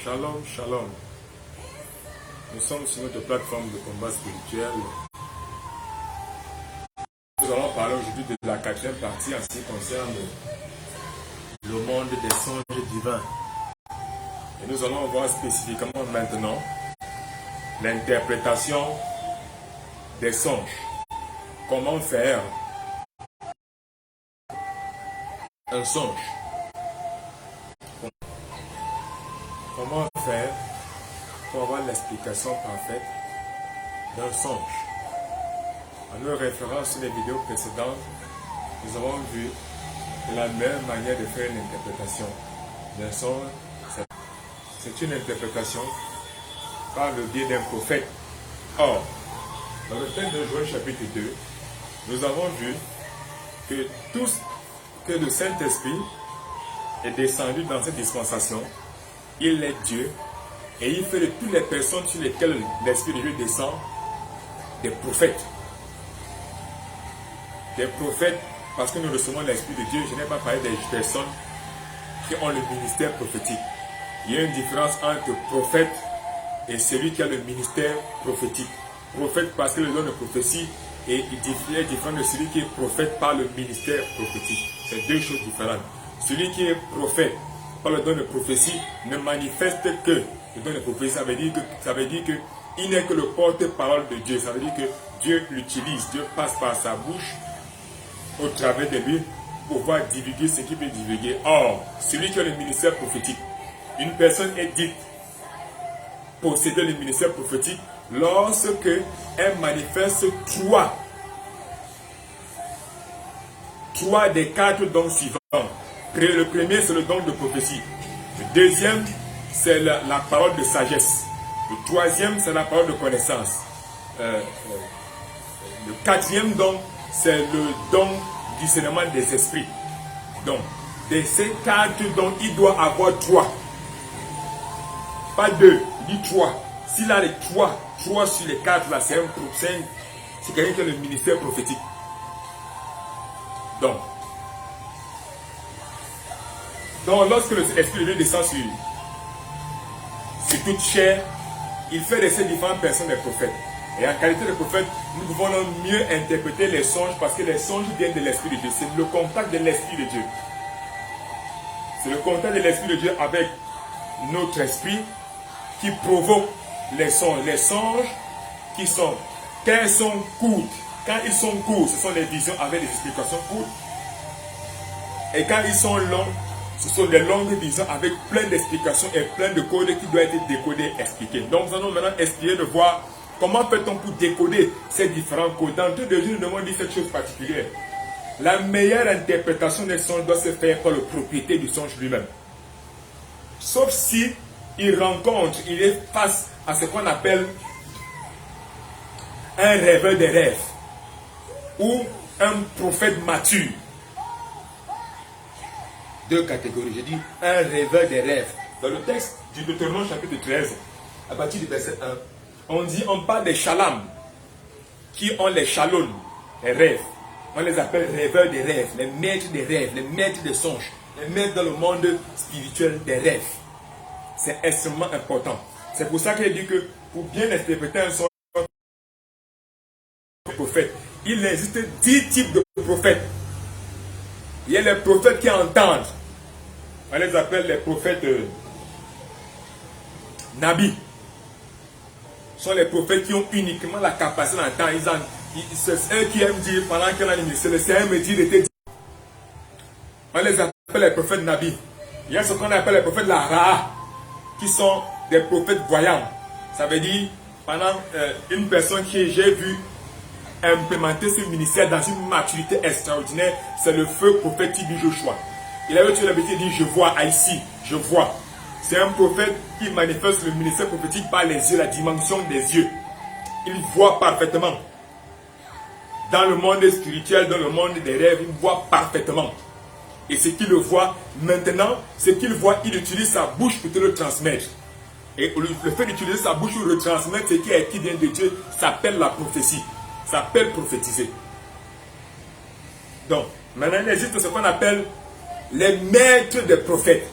Shalom, shalom. Nous sommes sur notre plateforme de combat spirituel. Nous allons parler aujourd'hui de la quatrième partie en ce qui concerne le monde des songes divins. Et nous allons voir spécifiquement maintenant l'interprétation des songes. Comment faire un songe? Comment faire pour avoir l'explication parfaite d'un songe? En nous référant sur les vidéos précédentes, nous avons vu que la meilleure manière de faire une interprétation d'un songe, c'est une interprétation par le biais d'un prophète. Or, dans le thème de Joël chapitre 2, nous avons vu que le Saint-Esprit est descendu dans cette dispensation. Il est Dieu et il fait de toutes les personnes sur lesquelles l'Esprit de Dieu descend des prophètes. Des prophètes, parce que nous recevons l'Esprit de Dieu, je n'ai pas parlé des personnes qui ont le ministère prophétique. Il y a une différence entre prophète et celui qui a le ministère prophétique. Prophète parce que le don de prophétie est différent de celui qui est prophète par le ministère prophétique. C'est deux choses différentes. Celui qui est prophète par le don de prophétie ne manifeste que le don de prophétie. Ça veut dire que il n'est que le porte-parole de Dieu. Ça veut dire que Dieu l'utilise. Dieu passe par sa bouche au travers de lui pour pouvoir divulguer ce qu'il peut divulguer. Or, celui qui a le ministère prophétique, une personne est dite posséder le ministère prophétique lorsque elle manifeste trois des quatre dons suivants. Le premier, c'est le don de prophétie. Le deuxième, c'est la parole de sagesse. Le troisième, c'est la parole de connaissance. Le quatrième don, c'est le don du discernement des esprits. Donc, de ces quatre dons, il doit avoir trois. Pas deux, il dit trois. S'il a les trois sur les quatre, là, c'est quelqu'un qui a le ministère prophétique. Donc, lorsque l'Esprit de Dieu descend sur toute chair, il fait de ces différentes personnes des prophètes. Et en qualité de prophète, nous pouvons mieux interpréter les songes parce que les songes viennent de l'Esprit de Dieu. C'est le contact de l'Esprit de Dieu. C'est le contact de l'Esprit de Dieu avec notre esprit qui provoque les songes. Les songes qui sont, quand ils sont courts, ce sont des visions avec des explications courtes. Et quand ils sont longs, ce sont des longues visions avec plein d'explications et plein de codes qui doivent être décodés et expliqués. Donc nous allons maintenant essayer de voir comment fait-on pour décoder ces différents codes. Dans tout de suite, nous demandons cette chose particulière. La meilleure interprétation des songes doit se faire par le propriétaire du songe lui-même. Sauf si il est face à ce qu'on appelle un rêveur des rêves ou un prophète mature. Deux catégories. Je dis un rêveur des rêves. Dans le texte du Deutéronome chapitre 13, à partir du verset 1, on parle des shalom, qui ont les shalom, les rêves. On les appelle rêveurs des rêves, les maîtres des rêves, les maîtres des songes, les maîtres dans le monde spirituel des rêves. C'est extrêmement important. C'est pour ça qu'il dit que pour bien interpréter un songe, prophète, il existe 10 types de prophètes. Il y a les prophètes qui entendent. On les appelle les prophètes Nabi. Ce sont les prophètes qui ont uniquement la capacité d'entendre. C'est eux qui aiment dire pendant qu'il a c'est le Seigneur me dit de te dire. On les appelle les prophètes Nabi. Il y a ce qu'on appelle les prophètes Lara, qui sont des prophètes voyants. Ça veut dire, pendant une personne qui j'ai vu implémenter ce ministère dans une maturité extraordinaire, c'est le feu prophète Tibi Joshua. Il avait tué l'habitude de dire je vois, ici, je vois. C'est un prophète qui manifeste le ministère prophétique par les yeux, la dimension des yeux. Il voit parfaitement. Dans le monde spirituel, dans le monde des rêves, il voit parfaitement. Et ce qu'il voit maintenant, ce qu'il voit, il utilise sa bouche pour te le transmettre. Et le fait d'utiliser sa bouche pour le transmettre, ce qui vient de Dieu, s'appelle la prophétie. S'appelle prophétiser. Donc, maintenant il existe ce qu'on appelle les maîtres des prophètes.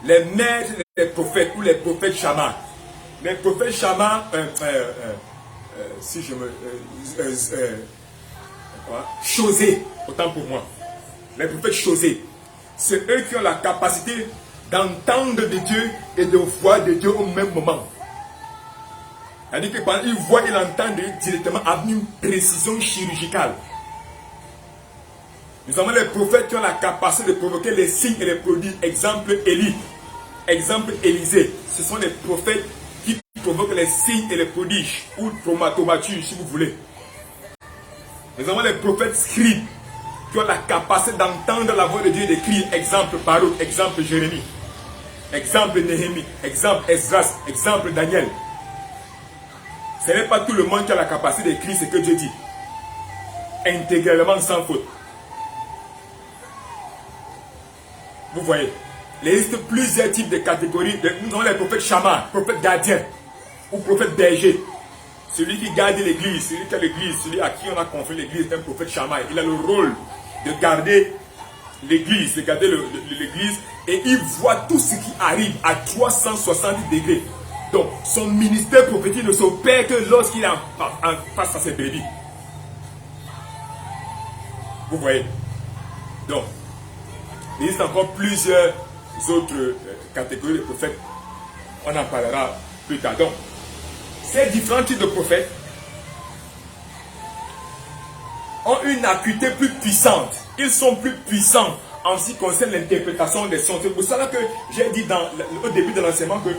les maîtres des prophètes ou les prophètes chamans. Les prophètes chamans, si je me... Chosé, autant pour moi. Les prophètes chosés, c'est eux qui ont la capacité d'entendre de Dieu et de voir de Dieu au même moment. C'est-à-dire que quand ils voient, ils entendent directement avec une précision chirurgicale. Nous avons les prophètes qui ont la capacité de provoquer les signes et les prodiges. Exemple Élie, exemple Élisée. Ce sont les prophètes qui provoquent les signes et les prodiges, ou traumatoumature si vous voulez. Nous avons les prophètes scribes qui ont la capacité d'entendre la voix de Dieu et d'écrire. Exemple Baruch, exemple Jérémie, exemple Néhémie, exemple Esdras, exemple Daniel. Ce n'est pas tout le monde qui a la capacité d'écrire ce que Dieu dit, intégralement sans faute. Vous voyez, il existe plusieurs types de catégories. Nous avons les prophètes chamans, prophètes gardiens ou prophètes bergers. Celui qui garde l'église, celui qui a l'église, celui à qui on a confié l'église est un prophète chaman. Il a le rôle de garder l'église, et il voit tout ce qui arrive à 360 degrés. Donc, son ministère prophétique ne s'opère que lorsqu'il est en face à ses brebis. Vous voyez? Donc, il existe encore plusieurs autres catégories de prophètes. On en parlera plus tard. Donc, ces différents types de prophètes ont une acuité plus puissante. Ils sont plus puissants en ce qui concerne l'interprétation des sons. C'est pour cela que j'ai dit au début de l'enseignement que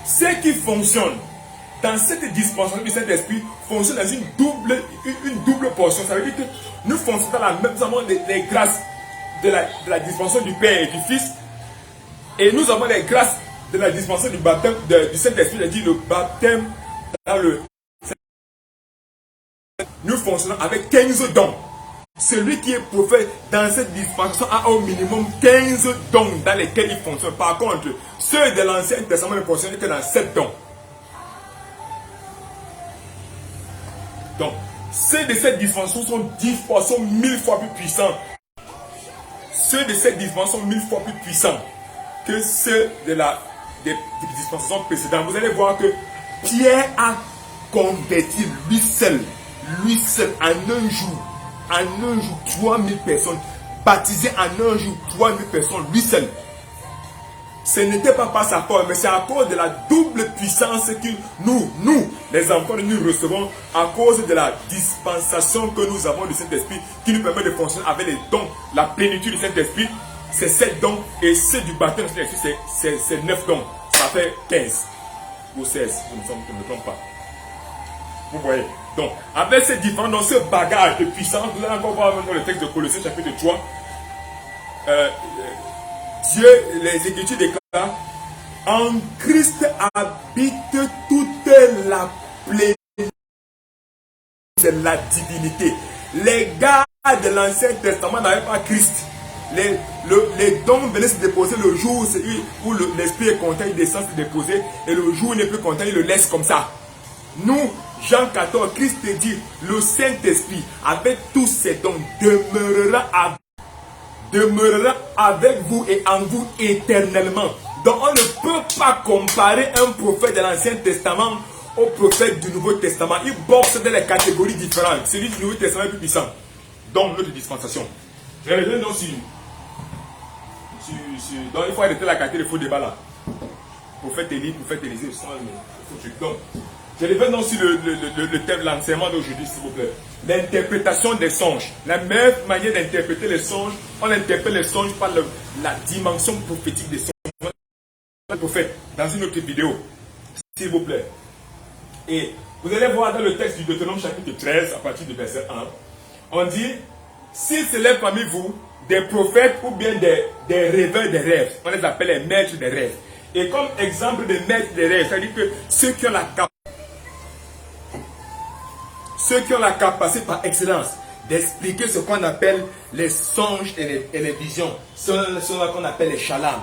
ce qui fonctionne dans cette dispensation du Saint-Esprit fonctionne dans une double portion. Ça veut dire que nous fonctionnons dans la même façon les grâces de la dispensation du Père et du Fils, et nous avons les grâces de la dispensation du baptême du Saint-Esprit, c'est-à-dire le baptême dans le... Nous fonctionnons avec 15 dons. Celui qui est prophète dans cette dispensation a au minimum 15 dons dans lesquels il fonctionne. Par contre, ceux de l'Ancien Testament ne fonctionnent que dans 7 dons. Donc, ceux de cette dispensation sont 10 fois, sont 1000 fois plus puissants. Ceux de cette dispensation sont 1000 fois plus puissants que ceux des dispensations précédentes. Vous allez voir que Pierre a converti lui seul, en un jour, 3000 personnes, baptisé en un jour 3000 personnes, lui seul. Ce n'était pas par sa force, mais c'est à cause de la double puissance que nous, les enfants, nous recevons à cause de la dispensation que nous avons du Saint-Esprit, qui nous permet de fonctionner avec les dons, la plénitude du Saint-Esprit. C'est 7 dons, et ceux du baptême du Saint-Esprit, c'est 9 dons. Ça fait 15 ou 16, je ne me trompe pas. Vous voyez? Donc, avec ces différents dons, ce bagage de puissance, vous allez encore voir dans le texte de Colossiens chapitre 3, Dieu, les Écritures déclarent, en Christ habite toute la plénitude de la divinité. Les gars de l'Ancien Testament n'avaient pas Christ. Les dons venaient se déposer le jour où l'Esprit est content, il descend se déposer, et le jour où il n'est plus content, il le laisse comme ça. Nous, Jean 14, Christ dit, le Saint-Esprit, avec tous ses dons, demeurera avec vous et en vous éternellement. Donc on ne peut pas comparer un prophète de l'Ancien Testament au prophète du Nouveau Testament. Ils boxent dans les catégories différentes. Celui du Nouveau Testament est plus puissant. Donc notre dispensation. Je reviens donc donc il faut arrêter la catégorie de faux débat là. Prophète Élie, prophète Élisée, donc je reviens donc sur le thème de l'enseignement d'aujourd'hui, s'il vous plaît. L'interprétation des songes. La meilleure manière d'interpréter les songes, on interprète les songes par la dimension prophétique des songes. Le prophète, dans une autre vidéo, s'il vous plaît. Et vous allez voir dans le texte du Deutéronome chapitre 13, à partir du verset 1, on dit, s'il se lève parmi vous des prophètes ou bien des rêveurs des rêves, on les appelle les maîtres des rêves. Et comme exemple de maîtres des rêves, c'est-à-dire que ceux qui ont la capacité par excellence d'expliquer ce qu'on appelle les songes et les visions, ceux-là qu'on appelle les shalom,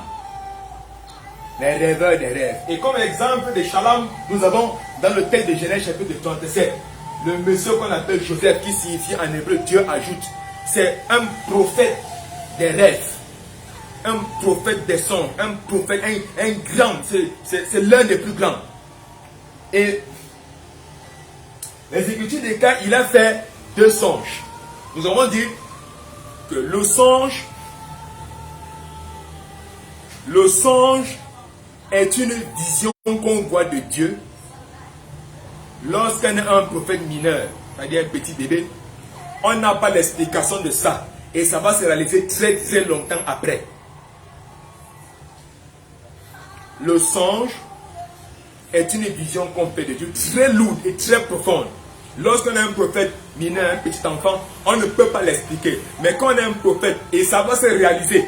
les rêveurs des rêves. Et comme exemple des shalom, nous avons dans le texte de Genèse chapitre 37, le monsieur qu'on appelle Joseph, qui signifie en hébreu Dieu ajoute. C'est un prophète des rêves. un prophète des songes, un prophète, un grand, c'est l'un des plus grands. Et les Écritures déclarent qu'il a fait 2 songes. Nous avons dit que le songe est une vision qu'on voit de Dieu lorsqu'on est un prophète mineur, c'est-à-dire un petit bébé. On n'a pas l'explication de ça et ça va se réaliser très très longtemps après. Le songe est une vision qu'on fait de Dieu très lourde et très profonde. Lorsqu'on est un prophète mineur, un petit enfant, on ne peut pas l'expliquer. Mais quand on est un prophète et ça va se réaliser,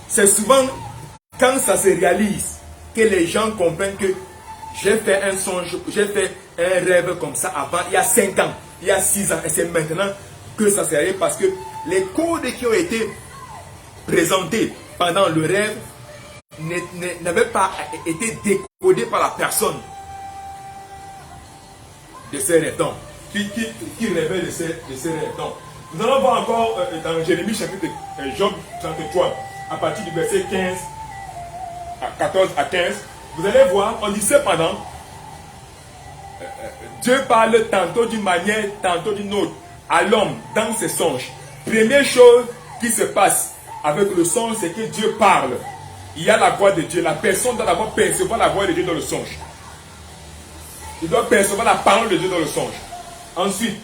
c'est souvent quand ça se réalise que les gens comprennent que j'ai fait un songe, j'ai fait un rêve comme ça avant, il y a 5 ans, il y a 6 ans, et c'est maintenant que ça s'est réalisé parce que les codes qui ont été présentés pendant le rêve n'avaient pas été décodés par la personne de ces rêves, donc, qui rêvait de ces rêves. Donc, nous allons voir encore dans Jérémie chapitre Job 33, à partir du verset 15 à 14 à 15, vous allez voir, on dit cependant, Dieu parle tantôt d'une manière, tantôt d'une autre, à l'homme dans ses songes. Première chose qui se passe avec le songe, c'est que Dieu parle. Il y a la voix de Dieu. La personne doit d'abord percevoir la voix de Dieu dans le songe. Il doit percevoir la parole de Dieu dans le songe. Ensuite,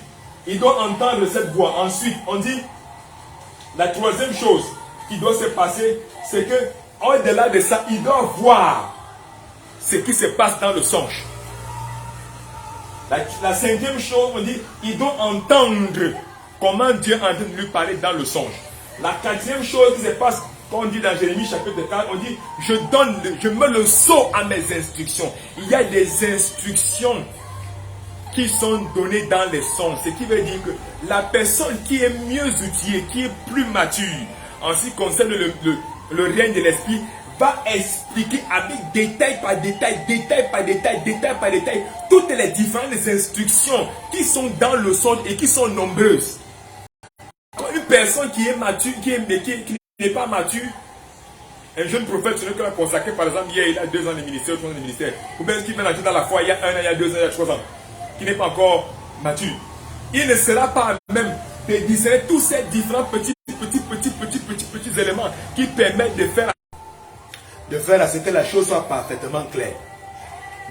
il doit entendre cette voix. Ensuite, on dit, la troisième chose qui doit se passer, c'est que, au-delà de ça, il doit voir ce qui se passe dans le songe. La cinquième chose, on dit, il doit entendre comment Dieu est en train de lui parler dans le songe. La quatrième chose qui se passe, quand on dit dans Jérémie chapitre 4, on dit, je mets le sceau à mes instructions. Il y a des instructions qui sont données dans les songes. Ce qui veut dire que la personne qui est mieux outillée, qui est plus mature, en ce qui concerne le règne de l'esprit, va expliquer avec détail par détail, détail par détail, détail par détail, toutes les différentes instructions qui sont dans le songe et qui sont nombreuses. Quand une personne qui est mature, qui n'est pas mature, un jeune prophète, celui qu'on a consacré par exemple hier, il a 2 ans de ministère, 3 ans de ministère, ou bien qui vient d'entrer dans la foi il y a 1 an, il y a 2 ans, il y a 3 ans, qui n'est pas encore mature, il ne sera pas même de discerner tous ces différents petits éléments qui permettent de faire à ce que la chose soit parfaitement claire.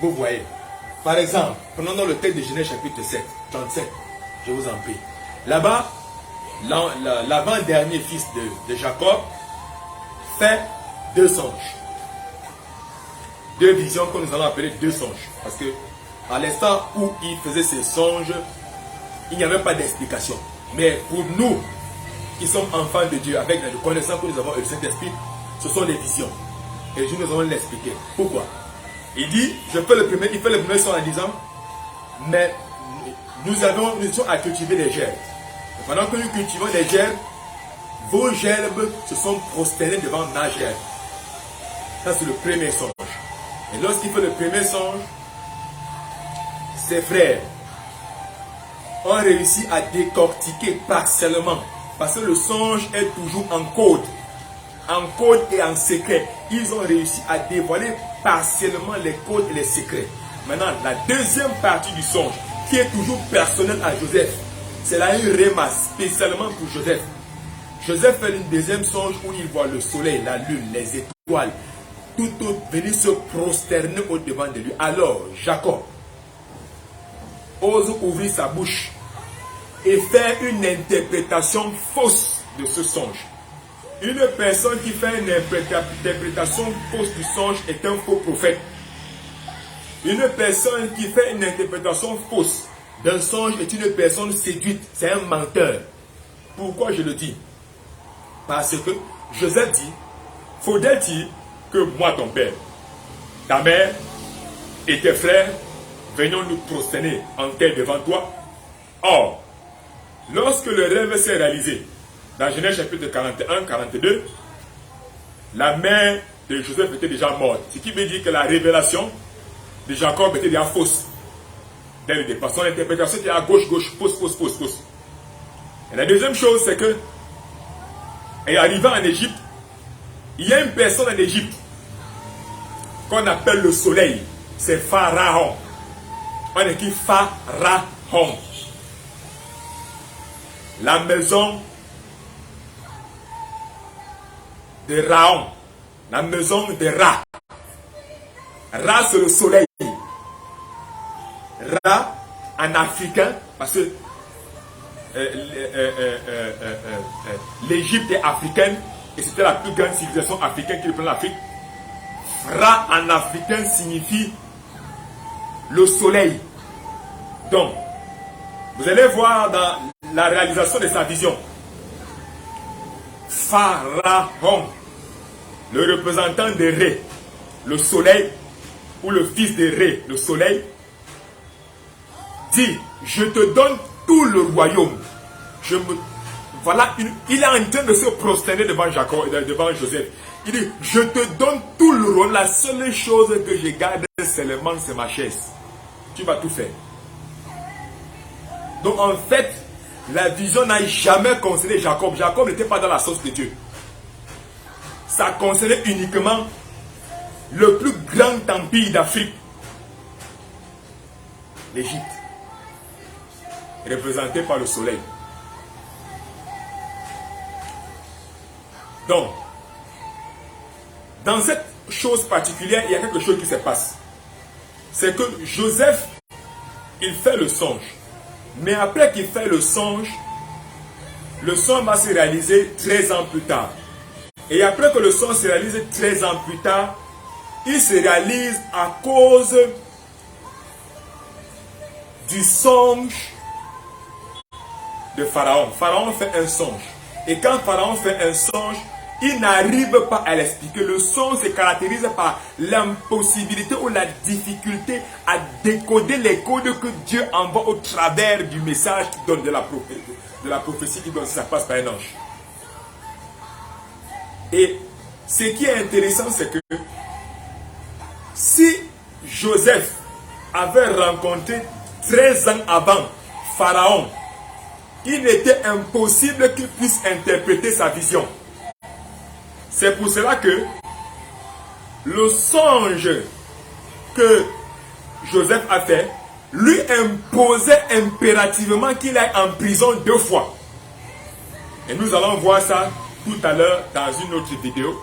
Vous voyez. Par exemple, prenons dans le texte de Genèse chapitre 7, 37, je vous en prie. Là-bas, l'avant-dernier fils de Jacob fait 2 songes. 2 visions que nous allons appeler 2 songes. Parce que à l'instant où il faisait ces songes, il n'y avait pas d'explication. Mais pour nous, qui sommes enfants de Dieu, avec la connaissance que nous avons et le Saint-Esprit, ce sont des visions. Et Dieu nous allons l'expliquer. Pourquoi? Il dit, il fait le premier son en disant, mais nous sommes à cultiver des gerbes. Et pendant que nous cultivons des gerbes, vos gerbes se sont prosternés devant ma gerbe. Ça c'est le premier songe. Et lorsqu'il fait le premier songe, ses frères ont réussi à décortiquer partiellement. Parce que le songe est toujours en code et en secret. Ils ont réussi à dévoiler partiellement les codes et les secrets. Maintenant, la deuxième partie du songe, qui est toujours personnelle à Joseph, c'est là une réma spécialement pour Joseph. Joseph fait une deuxième songe où il voit le soleil, la lune, les étoiles, tout venir se prosterner au-devant de lui. Alors, Jacob ose ouvrir sa bouche et faire une interprétation fausse de ce songe. Une personne qui fait une interprétation fausse du songe est un faux prophète. Une personne qui fait une interprétation fausse d'un songe est une personne séduite. C'est un menteur. Pourquoi je le dis? Parce que Joseph dit, faudrait-il que moi, ton père, ta mère et tes frères venions nous prosterner en terre devant toi? Or, lorsque le rêve s'est réalisé, dans Genèse chapitre 41, 42, la mère de Joseph était déjà morte. Ce qui veut dire que la révélation de Jacob était déjà fausse. Dès le départ, son interprétation était à gauche, fausse. Et la deuxième chose, c'est que Et arrivé en Égypte, il y a une personne en Égypte qu'on appelle le soleil. C'est Pharaon. On écrit Pharaon. La maison de Raon. La maison de Ra. Ra, c'est le soleil. Ra, en africain, parce que l'Égypte est africaine et c'était la plus grande civilisation africaine qui reprend l'Afrique. Ra en africain signifie le soleil. Donc, vous allez voir dans la réalisation de sa vision, Pharaon, le représentant de Ré, le soleil, ou le fils de Ré, le soleil, dit, je te donne tout le royaume. Voilà, il est en train de se prosterner devant Jacob, devant Joseph. Il dit, je te donne tout le royaume. La seule chose que je garde seulement, c'est ma chaise. Tu vas tout faire. Donc en fait, la vision n'a jamais concerné Jacob. Jacob n'était pas dans la sauce de Dieu. Ça concernait uniquement le plus grand empire d'Afrique, l'Égypte, représenté par le soleil. Donc, dans cette chose particulière, il y a quelque chose qui se passe. C'est que Joseph, il fait le songe. Mais après qu'il fait le songe va se réaliser 13 ans plus tard. Et après que le songe se réalise 13 ans plus tard, il se réalise à cause du songe de Pharaon. Pharaon fait un songe. Et quand Pharaon fait un songe, il n'arrive pas à l'expliquer. Le songe se caractérise par l'impossibilité ou la difficulté à décoder les codes que Dieu envoie au travers du message qui donne de la prophétie qui donne, ça passe par un ange. Et ce qui est intéressant, c'est que si Joseph avait rencontré 13 ans avant Pharaon, il était impossible qu'il puisse interpréter sa vision. C'est pour cela que le songe que Joseph a fait lui imposait impérativement qu'il aille en prison 2 fois. Et nous allons voir ça tout à l'heure dans une autre vidéo.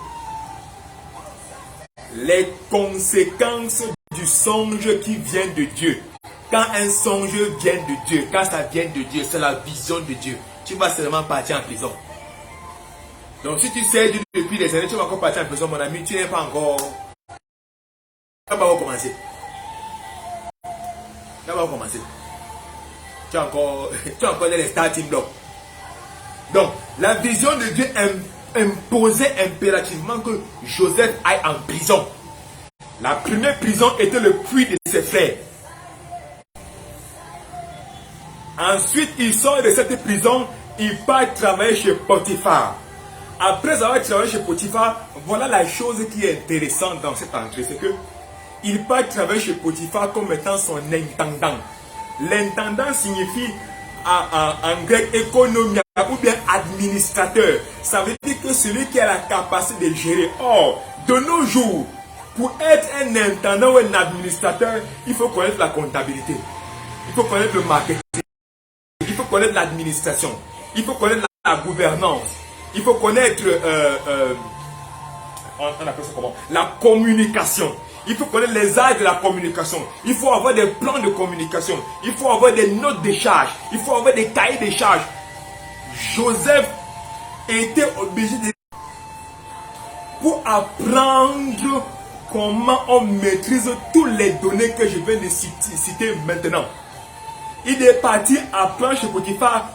Les conséquences du songe qui vient de Dieu. Quand un songe vient de Dieu, quand ça vient de Dieu, c'est la vision de Dieu. Tu vas seulement partir en prison. Donc si tu sais Dieu depuis des années, tu vas encore partir en prison, mon ami, tu n'es pas encore... Ça va recommencer. Ça va recommencer. Tu es encore dans les starting blocks. Donc, la vision de Dieu imposait impérativement que Joseph aille en prison. La première prison était le puits de ses frères. Ensuite, il sort de cette prison, il part travailler chez Potiphar. Après avoir travaillé chez Potiphar, voilà la chose qui est intéressante dans cette entrée, c'est que il part travailler chez Potiphar comme étant son intendant. L'intendant signifie en grec économia ou bien administrateur. Ça veut dire que celui qui a la capacité de gérer. Or, de nos jours, pour être un intendant ou un administrateur, il faut connaître la comptabilité. Il faut connaître le marketing. Il faut connaître l'administration. Il faut connaître la gouvernance. Il faut connaître on appelle ça comment? La communication. Il faut connaître les arts de la communication. Il faut avoir des plans de communication. Il faut avoir des notes de charges. Il faut avoir des cahiers de charges. Joseph était obligé de... pour apprendre comment on maîtrise toutes les données que je viens de citer maintenant. Il est parti apprendre chez Potiphar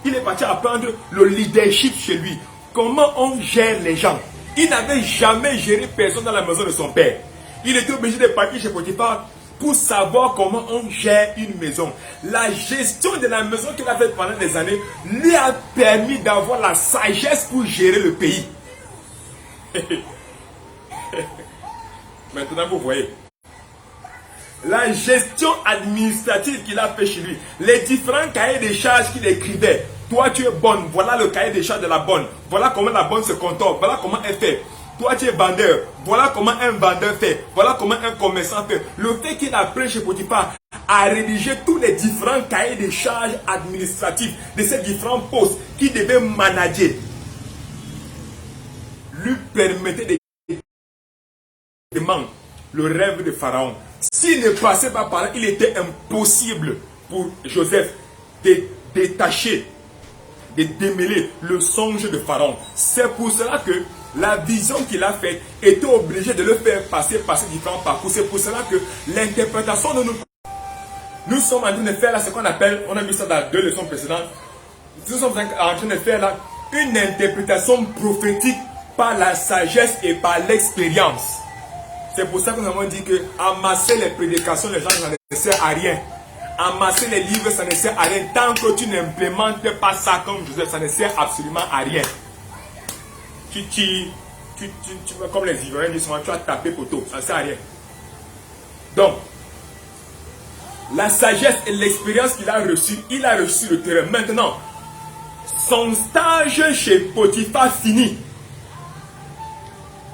il est parti apprendre le leadership chez lui. Comment on gère les gens. Il n'avait jamais géré personne dans la maison de son père. Il était obligé de partir chez Potiphar pour savoir comment on gère une maison. La gestion de la maison qu'il a faite pendant des années lui a permis d'avoir la sagesse pour gérer le pays. Maintenant, vous voyez. La gestion administrative qu'il a fait chez lui, les différents cahiers de charges qu'il écrivait, Toi, tu es bonne. Voilà le cahier des charges de la bonne. Voilà comment la bonne se comporte. Voilà comment elle fait. Toi, tu es vendeur. Voilà comment un vendeur fait. Voilà comment un commerçant fait. Le fait qu'il a pris chez Potiphar à rédiger tous les différents cahiers des charges administratifs de ces différents postes qu'il devait manager lui permettait de le rêve de Pharaon. S'il ne passait pas par là, il était impossible pour Joseph de détacher, de démêler le songe de Pharaon. C'est pour cela que la vision qu'il a faite était obligée de le faire passer par ces différents parcours. C'est pour cela que l'interprétation de nous sommes en train de faire là ce qu'on appelle, on a vu ça dans 2 leçons précédentes, nous sommes en train de faire là une interprétation prophétique par la sagesse et par l'expérience. C'est pour ça que nous avons dit que amasser les prédications, les gens, ça ne sert à rien. Amasser les livres, ça ne sert à rien. Tant que tu n'implémentes pas ça comme Joseph, ça ne sert absolument à rien. Comme les Ivoiriens disent souvent, tu as tapé poteau, ça ne sert à rien. Donc, la sagesse et l'expérience qu'il a reçue, il a reçu le terrain. Maintenant, son stage chez Potiphar fini.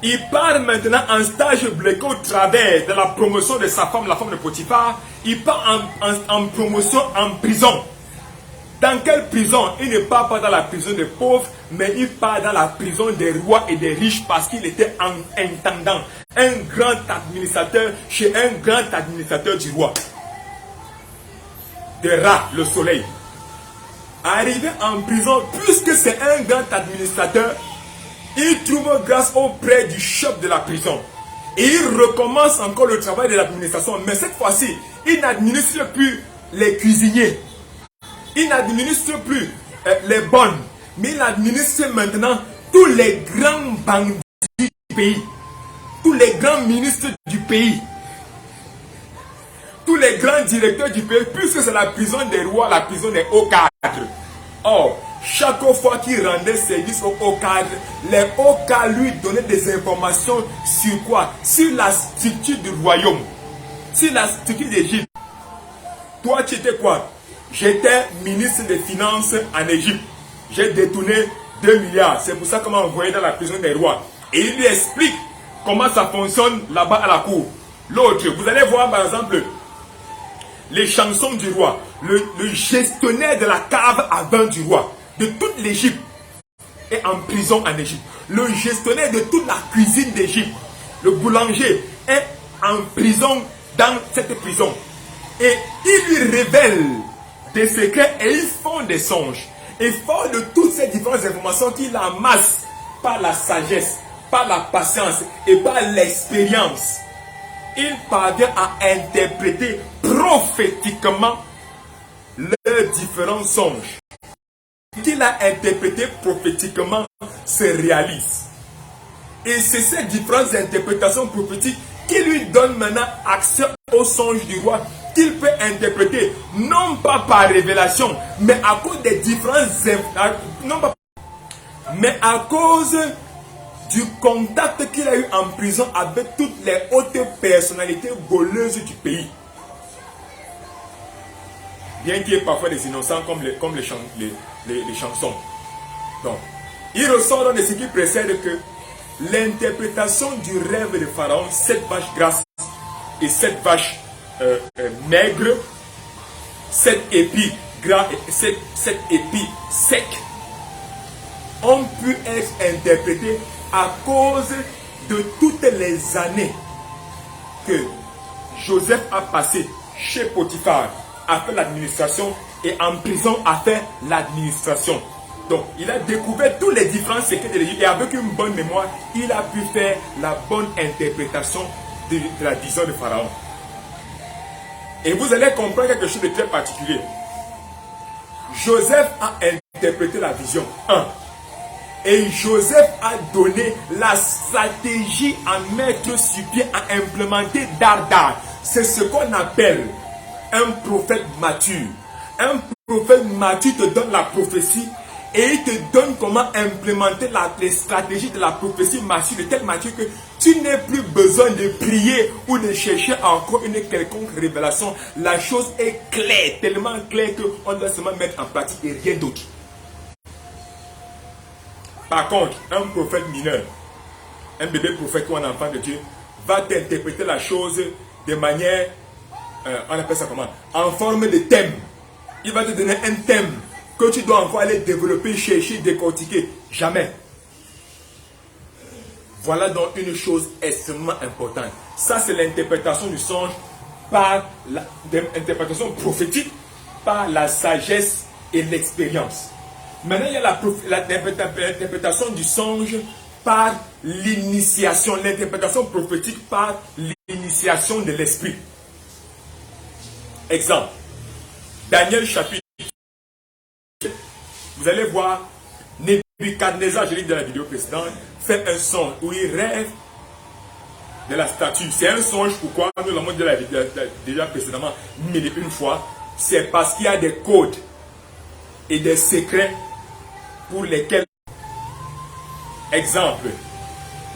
Il part maintenant en stage bloqué au travers de la promotion de sa femme, la femme de Potiphar. Il part en promotion en prison. Dans quelle prison? Il ne part pas dans la prison des pauvres, mais il part dans la prison des rois et des riches parce qu'il était un intendant, un grand administrateur chez un grand administrateur du roi. De Ra, le soleil. Arrivé en prison, puisque c'est un grand administrateur, il trouve grâce auprès du chef de la prison. Et il recommence encore le travail de l'administration. Mais cette fois-ci, il n'administre plus les cuisiniers. Il n'administre plus les bonnes. Mais il administre maintenant tous les grands bandits du pays. Tous les grands ministres du pays. Tous les grands directeurs du pays. Puisque c'est la prison des rois, la prison des hauts cadres. Or, chaque fois qu'il rendait service aux hauts cadres, les hauts cadres lui donnaient des informations sur quoi? Sur la structure du royaume, sur la structure d'Égypte. Toi, tu étais quoi? J'étais ministre des Finances en Égypte. J'ai détourné 2 milliards. C'est pour ça qu'on m'a envoyé dans la prison des rois. Et il lui explique comment ça fonctionne là-bas à la cour. L'autre, vous allez voir par exemple les chansons du roi. Le gestionnaire de la cave à vin du roi de toute l'Égypte est en prison en Égypte. Le gestionnaire de toute la cuisine d'Égypte, le boulanger, est en prison dans cette prison. Et il lui révèle des secrets et ils font des songes. Et fort de toutes ces différentes informations qu'il amasse par la sagesse, par la patience et par l'expérience, il parvient à interpréter prophétiquement leurs différents songes. Qu'il a interprété prophétiquement se réalise. Et c'est ces différentes interprétations prophétiques qui lui donnent maintenant accès aux songes du roi, qu'il peut interpréter non pas par révélation, mais à cause des différents mais à cause du contact qu'il a eu en prison avec toutes les hautes personnalités voleuses du pays. Bien qu'il y ait parfois des innocents comme les chansons. Donc, il ressort dans ce qui précède que l'interprétation du rêve de Pharaon, 7 vaches grasses et 7 vaches maigres, 7 épis gras et 7 épis secs, ont pu être interprétés à cause de toutes les années que Joseph a passé chez Potiphar à faire l'administration et en prison à faire l'administration. Donc, il a découvert tous les différents secrets de l'Égypte et avec une bonne mémoire, il a pu faire la bonne interprétation de la vision de Pharaon. Et vous allez comprendre quelque chose de très particulier. Joseph a interprété la vision 1. Et Joseph a donné la stratégie à mettre sur pied, à implémenter d'art. C'est ce qu'on appelle un prophète mature. Un prophète mature te donne la prophétie et il te donne comment implémenter les stratégies de la prophétie mature, de telle mature que tu n'as plus besoin de prier ou de chercher encore une quelconque révélation. La chose est claire, tellement claire qu'on doit seulement mettre en pratique et rien d'autre. Par contre, un prophète mineur, un bébé prophète ou un enfant de Dieu, va t'interpréter la chose de manière, on appelle ça comment? En forme de thème. Il va te donner un thème que tu dois encore aller développer, chercher, décortiquer. Jamais. Voilà donc une chose extrêmement importante. Ça, c'est l'interprétation du songe par l'interprétation prophétique, par la sagesse et l'expérience. Maintenant, il y a l'interprétation du songe par l'initiation, l'interprétation prophétique par l'initiation de l'esprit. Exemple, Daniel chapitre. Vous allez voir, Nebuchadnezzar, je l'ai dit dans la vidéo précédente, fait un songe où il rêve de la statue. C'est un songe, pourquoi nous l'avons dit déjà précédemment, mille et une fois. C'est parce qu'il y a des codes et des secrets pour lesquels. Exemple,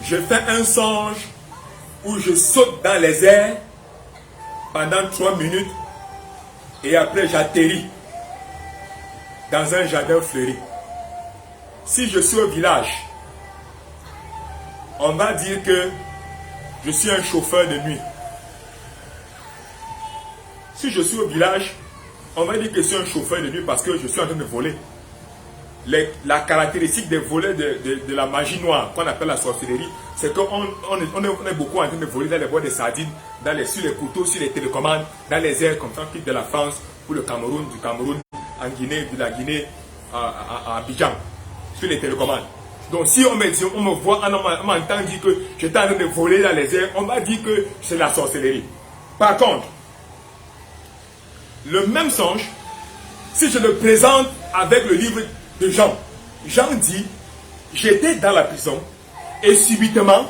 je fais un songe où je saute dans les airs pendant 3 minutes et après j'atterris dans un jardin fleuri. Si je suis au village, on va dire que je suis un chauffeur de nuit. Si je suis au village, on va dire que je suis un chauffeur de nuit parce que je suis en train de voler. La caractéristique des volets de la magie noire, qu'on appelle la sorcellerie, c'est qu'on est beaucoup en train de voler dans les bois de sardines, sur les couteaux, sur les télécommandes, dans les airs comme ça, de la France pour le Cameroun, du Cameroun, en Guinée, de la Guinée à Abidjan, sur les télécommandes. Donc si on me voit, on m'entend dire que j'étais en train de voler dans les airs, on va dire que c'est la sorcellerie. Par contre, le même songe, si je le présente avec le livre de Jean, Jean dit, j'étais dans la prison et subitement,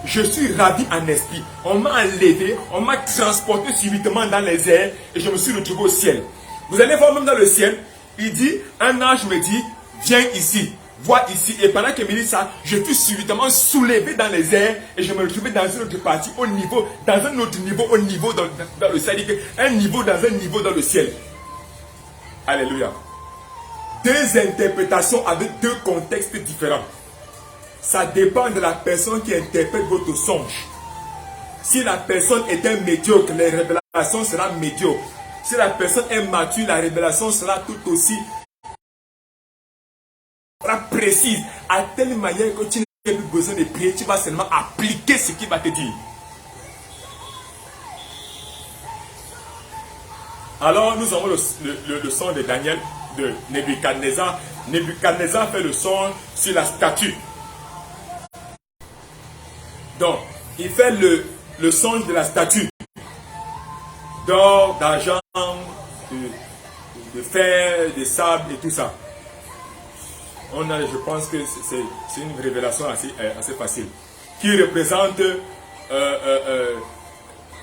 je suis ravi en esprit. On m'a enlevé, on m'a transporté subitement dans les airs et je me suis retrouvé au ciel. Vous allez voir même dans le ciel, il dit, un ange me dit, viens ici, vois ici. Et pendant qu'il me dit ça, je suis subitement soulevé dans les airs et je me retrouvais dans une autre partie, au niveau, dans un autre niveau, au niveau dans le ciel. Un niveau dans un niveau dans le ciel. Alléluia. Deux interprétations avec deux contextes différents. Ça dépend de la personne qui interprète votre songe. Si la personne est un médiocre, les révélations seront médiocres. Si la personne est mature, la révélation sera tout aussi précise, à telle manière que tu n'as plus besoin de prier, tu vas seulement appliquer ce qu'il va te dire. Alors nous avons le son de Daniel, de Nebuchadnezzar. Nebuchadnezzar fait le son sur la statue. Donc, il fait le songe de la statue. D'or, d'argent, de fer, de sable et tout ça. Je pense que c'est une révélation assez facile. Qui représente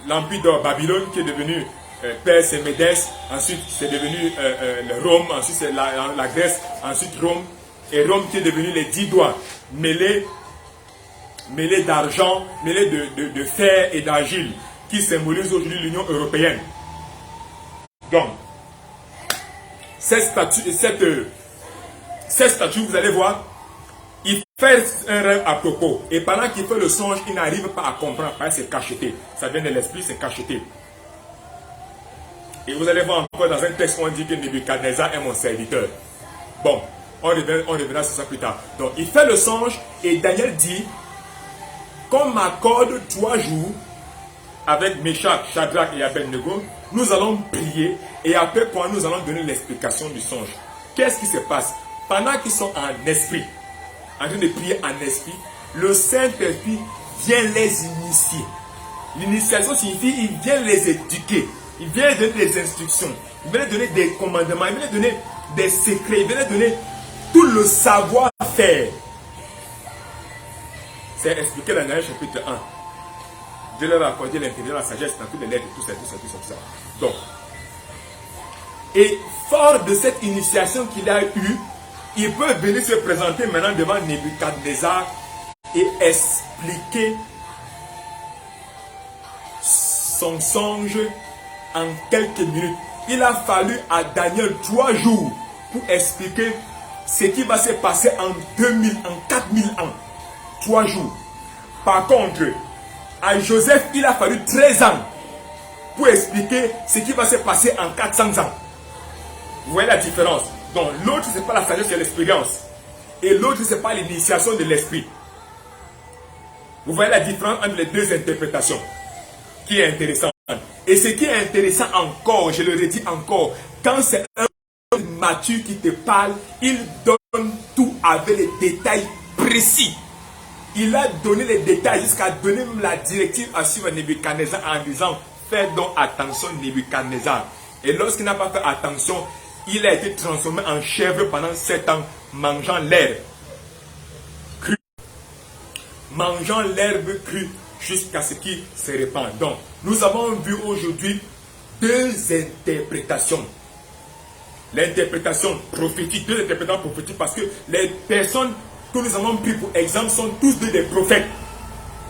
l'empire de Babylone qui est devenu Perse et Médès. Ensuite, c'est devenu Rome. Ensuite, c'est la Grèce. Ensuite, Rome. Et Rome qui est devenu les 10 doigts mêlés d'argent, mêlés de fer et d'argile, qui symbolise aujourd'hui l'Union européenne. Donc, cette statue, vous allez voir, il fait un rêve à propos. Et pendant qu'il fait le songe, il n'arrive pas à comprendre. Parce que c'est cacheté. Ça vient de l'esprit, c'est cacheté. Et vous allez voir encore dans un texte où on dit que Nebuchadnezzar est mon serviteur. Bon, on reviendra sur ça plus tard. Donc, il fait le songe et Daniel dit, qu'on m'accorde 3 jours avec Meshach, Shadrach et Abednego, nous allons prier et après quoi nous allons donner l'explication du songe. Qu'est-ce qui se passe? Pendant qu'ils sont en esprit, en train de prier en esprit, le Saint-Esprit vient les initier. L'initiation signifie il vient les éduquer, il vient donner des instructions, il vient donner des commandements, il vient donner des secrets, il vient donner tout le savoir-faire. C'est expliqué dans Daniel chapitre 1. Dieu leur a accordé l'intelligence, la sagesse dans toutes les lettres, tout ça. Donc, et fort de cette initiation qu'il a eue, il peut venir se présenter maintenant devant Nebuchadnezzar et expliquer son songe en quelques minutes. Il a fallu à Daniel 3 jours pour expliquer ce qui va se passer en 2000, en 4000 ans. 3 jours. Par contre, à Joseph, il a fallu 13 ans pour expliquer ce qui va se passer en 400 ans. Vous voyez la différence? Donc, l'autre, ce n'est pas la sagesse, c'est l'expérience. Et l'autre, ce n'est pas l'initiation de l'esprit. Vous voyez la différence entre les deux interprétations qui est intéressante. Et ce qui est intéressant encore, je le redis encore, quand c'est un mature qui te parle, il donne tout avec les détails précis. Il a donné les détails jusqu'à donner la directive à suivre Nebuchadnezzar en disant fais donc attention Nebuchadnezzar. Et lorsqu'il n'a pas fait attention, il a été transformé en chèvre pendant 7 ans, mangeant l'herbe crue. Mangeant l'herbe crue jusqu'à ce qu'il se répande. Donc, nous avons vu aujourd'hui 2 interprétations. L'interprétation prophétique, 2 interprétations prophétiques, parce que les personnes que nous avons pris pour exemple sont tous des prophètes.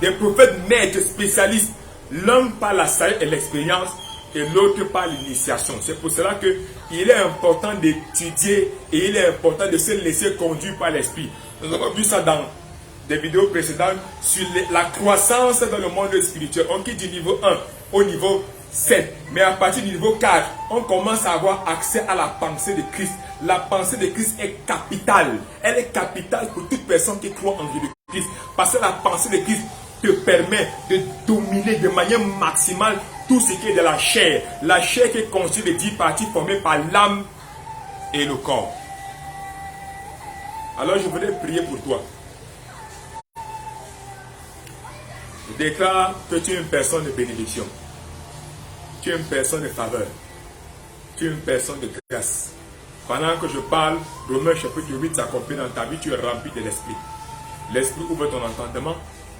Des prophètes maîtres, spécialistes. L'un par la sagesse et l'expérience et l'autre par l'initiation. C'est pour cela qu'il est important d'étudier et il est important de se laisser conduire par l'esprit. Nous avons vu ça dans des vidéos précédentes sur la croissance dans le monde spirituel. On quitte du niveau 1 au niveau 7. Mais à partir du niveau 4, on commence à avoir accès à la pensée de Christ. La pensée de Christ est capitale. Elle est capitale pour toute personne qui croit en Jésus-Christ. Parce que la pensée de Christ te permet de dominer de manière maximale tout ce qui est de la chair. La chair qui est constituée de 10 parties formées par l'âme et le corps. Alors je voulais prier pour toi. Je déclare que tu es une personne de bénédiction. Tu es une personne de faveur. Tu es une personne de grâce. Pendant que je parle, Romains chapitre 8 s'accomplit dans ta vie, tu es rempli de l'esprit. L'esprit ouvre ton entendement,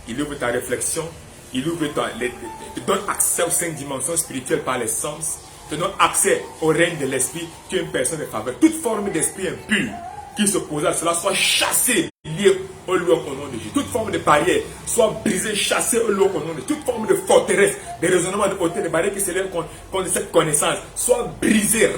il ouvre ta réflexion, il ouvre te donne accès aux 5 dimensions spirituelles par les sens, te donne accès au règne de l'esprit. Tu es une personne de faveur. Toute forme d'esprit impur qui s'oppose à cela soit chassée, liée au loin au nom de Jésus. Toute forme de barrière soit brisée, chassée au loin au nom de Jésus. Toute forme de forteresse, de raisonnement de hauteur, de barrière qui s'élève contre cette connaissance soit brisée,